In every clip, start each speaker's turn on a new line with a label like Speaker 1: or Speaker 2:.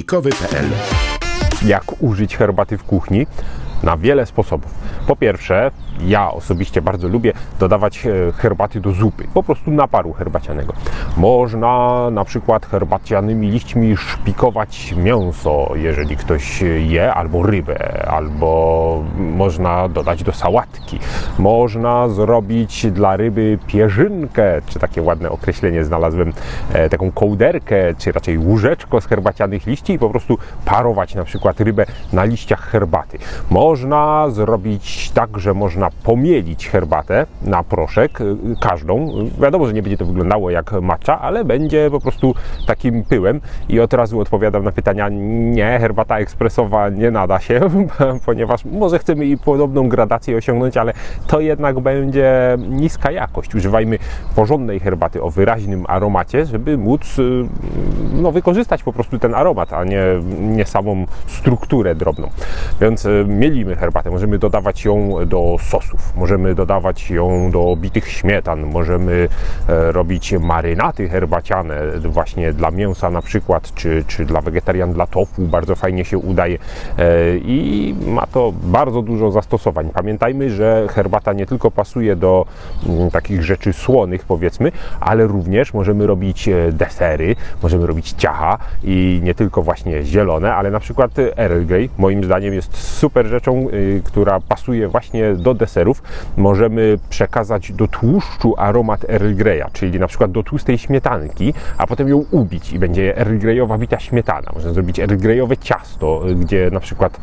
Speaker 1: słownikowy.pl.
Speaker 2: Jak użyć herbaty w kuchni? Na wiele sposobów. Po pierwsze, ja osobiście bardzo lubię dodawać herbaty do zupy, po prostu naparu herbacianego. Można na przykład herbacianymi liśćmi szpikować mięso, jeżeli ktoś je, albo rybę, albo można dodać do sałatki. Można zrobić dla ryby pierzynkę, czy takie ładne określenie znalazłem, taką kołderkę, czy raczej łóżeczko z herbacianych liści i po prostu parować na przykład rybę na liściach herbaty. Można zrobić tak, że można pomielić herbatę na proszek, każdą. Wiadomo, że nie będzie to wyglądało jak matcha, ale będzie po prostu takim pyłem. I od razu odpowiadam na pytania, nie, herbata ekspresowa nie nada się, ponieważ może chcemy i podobną gradację osiągnąć, ale to jednak będzie niska jakość. Używajmy porządnej herbaty o wyraźnym aromacie, żeby móc wykorzystać po prostu ten aromat, a nie samą strukturę drobną. Więc mielimy herbatę, możemy dodawać ją do sosów, możemy dodawać ją do bitych śmietan, możemy robić marynaty herbaciane właśnie dla mięsa na przykład, czy dla wegetarian, dla tofu, bardzo fajnie się udaje i ma to bardzo dużo zastosowań. Pamiętajmy, że herbata nie tylko pasuje do takich rzeczy słonych, powiedzmy, ale również możemy robić desery, możemy robić ciacha i nie tylko właśnie zielone, ale na przykład Earl Grey moim zdaniem jest super rzeczą, która pasuje właśnie do deserów. Możemy przekazać do tłuszczu aromat Earl Greya, czyli na przykład do tłustej śmietanki, a potem ją ubić i będzie Earl Greyowa bita śmietana. Można zrobić Earl Greyowe ciasto, gdzie na przykład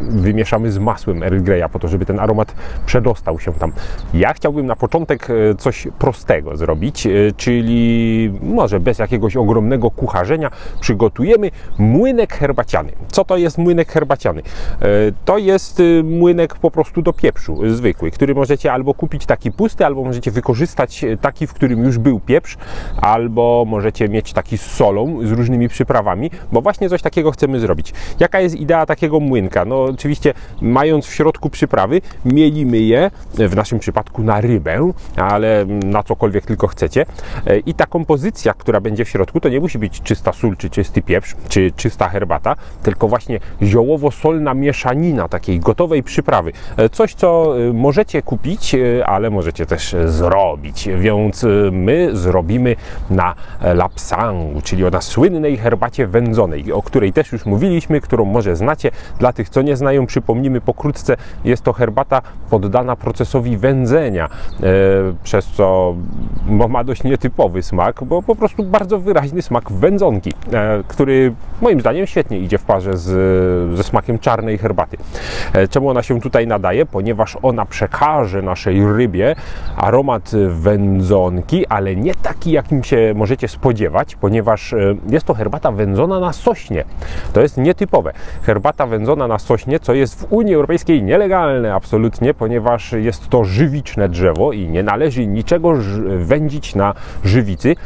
Speaker 2: wymieszamy z masłem Earl Greya po to, żeby ten aromat przedostał się tam. Ja chciałbym na początek coś prostego zrobić, czyli może bez jakiegoś ogromnego kucharzenia przygotujemy młynek herbaciany. Co to jest młynek herbaciany? To jest młynek po prostu do pieprzu zwykły, który możecie albo kupić taki pusty, albo możecie wykorzystać taki, w którym już był pieprz, albo możecie mieć taki z solą, z różnymi przyprawami, bo właśnie coś takiego chcemy zrobić. Jaka jest idea takiego młynka? No oczywiście mając w środku przyprawy, mielimy je, w naszym przypadku na rybę, ale na cokolwiek tylko chcecie i ta kompozycja, która będzie w środku, to nie musi być czysta sól, czy czysty pieprz, czy czysta herbata, tylko właśnie ziołowo-solna mieszanina takiej gotowej przyprawy. Coś, co możecie kupić, ale możecie też zrobić, więc my zrobimy na lapsangu, czyli na słynnej herbacie wędzonej, o której też już mówiliśmy, którą może znacie. Dla tych, co nie znają, przypomnimy pokrótce, jest to herbata poddana procesowi wędzenia, przez co ma dość nietypowy smak, bo po prostu bardzo wyraźny smak wędzonki, który moim zdaniem świetnie idzie w parze ze smakiem czarnej herbaty. Czemu ona się tutaj nadaje? Ponieważ ona przekaże naszej rybie aromat wędzonki, ale nie taki, jakim się możecie spodziewać, ponieważ jest to herbata wędzona na sośnie. To jest nietypowe. Herbata wędzona na sośnie, co jest w Unii Europejskiej nielegalne absolutnie, ponieważ jest to żywiczne drzewo i nie należy niczego wędzić na żywicy,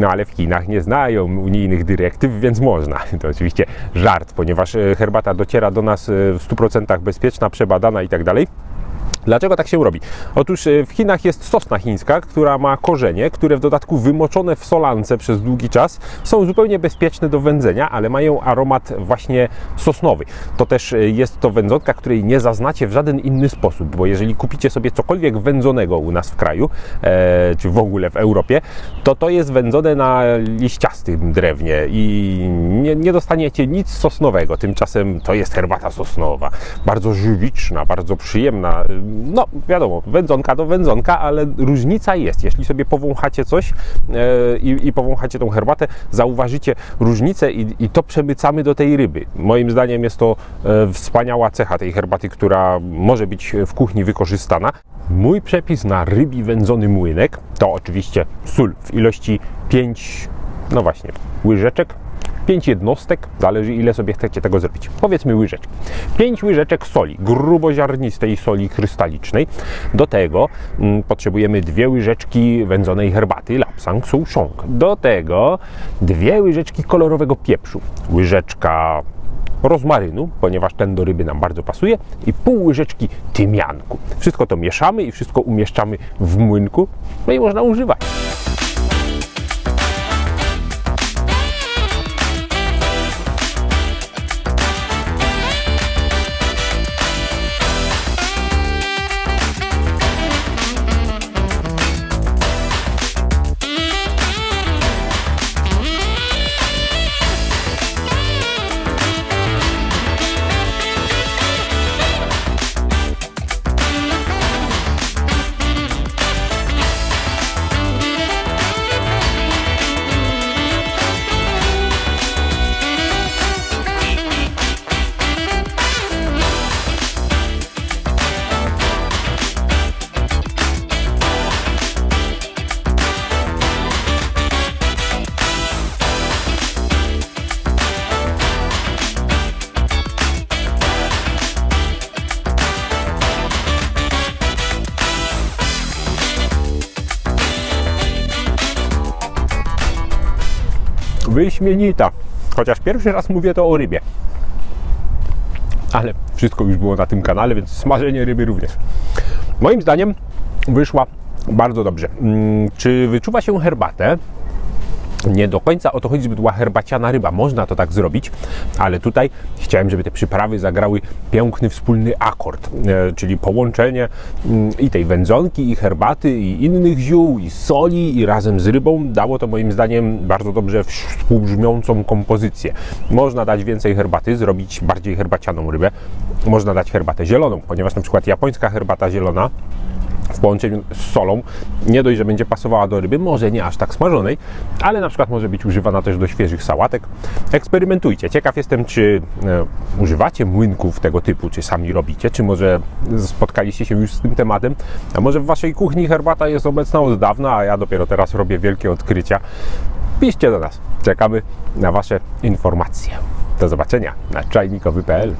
Speaker 2: no ale w Chinach nie znają unijnych dyrektyw, więc można. To oczywiście żart, ponieważ herbata dociera do nas w 100% bezpieczna, przebadana i tak dalej. Dlaczego tak się robi? Otóż w Chinach jest sosna chińska, która ma korzenie, które w dodatku wymoczone w solance przez długi czas są zupełnie bezpieczne do wędzenia, ale mają aromat właśnie sosnowy. To też jest to wędzonka, której nie zaznacie w żaden inny sposób, bo jeżeli kupicie sobie cokolwiek wędzonego u nas w kraju, czy w ogóle w Europie, to jest wędzone na liściastym drewnie i nie dostaniecie nic sosnowego. Tymczasem to jest herbata sosnowa, bardzo żywiczna, bardzo przyjemna. No wiadomo, wędzonka to wędzonka, ale różnica jest. Jeśli sobie powąchacie coś i powąchacie tą herbatę, zauważycie różnicę i to przemycamy do tej ryby. Moim zdaniem jest to wspaniała cecha tej herbaty, która może być w kuchni wykorzystana. Mój przepis na rybi wędzony młynek to oczywiście sól w ilości 5, no właśnie, łyżeczek. 5 jednostek, zależy ile sobie chcecie tego zrobić. Powiedzmy łyżeczki. 5 łyżeczek soli, gruboziarnistej soli krystalicznej. Do tego potrzebujemy 2 łyżeczki wędzonej herbaty Lapsang Souchong. Do tego 2 łyżeczki kolorowego pieprzu, łyżeczka rozmarynu, ponieważ ten do ryby nam bardzo pasuje, i pół łyżeczki tymianku. Wszystko to mieszamy i wszystko umieszczamy w młynku, no i można używać. wyśmienita. Chociaż pierwszy raz mówię to o rybie. Ale wszystko już było na tym kanale, więc smażenie ryby również. Moim zdaniem wyszła bardzo dobrze. Czy wyczuwa się herbatę? Nie do końca o to chodzi, żeby była herbaciana ryba. Można to tak zrobić, ale tutaj chciałem, żeby te przyprawy zagrały piękny wspólny akord, czyli połączenie i tej wędzonki, i herbaty, i innych ziół, i soli, i razem z rybą dało to moim zdaniem bardzo dobrze współbrzmiącą kompozycję. Można dać więcej herbaty, zrobić bardziej herbacianą rybę. Można dać herbatę zieloną, ponieważ na przykład japońska herbata zielona w połączeniu z solą nie dość, że będzie pasowała do ryby, może nie aż tak smażonej, ale na przykład może być używana też do świeżych sałatek. Eksperymentujcie. Ciekaw jestem, czy używacie młynków tego typu, czy sami robicie, czy może spotkaliście się już z tym tematem, a może w waszej kuchni herbata jest obecna od dawna, a ja dopiero teraz robię wielkie odkrycia. Piszcie do nas. Czekamy na wasze informacje. Do zobaczenia na czajnikowy.pl.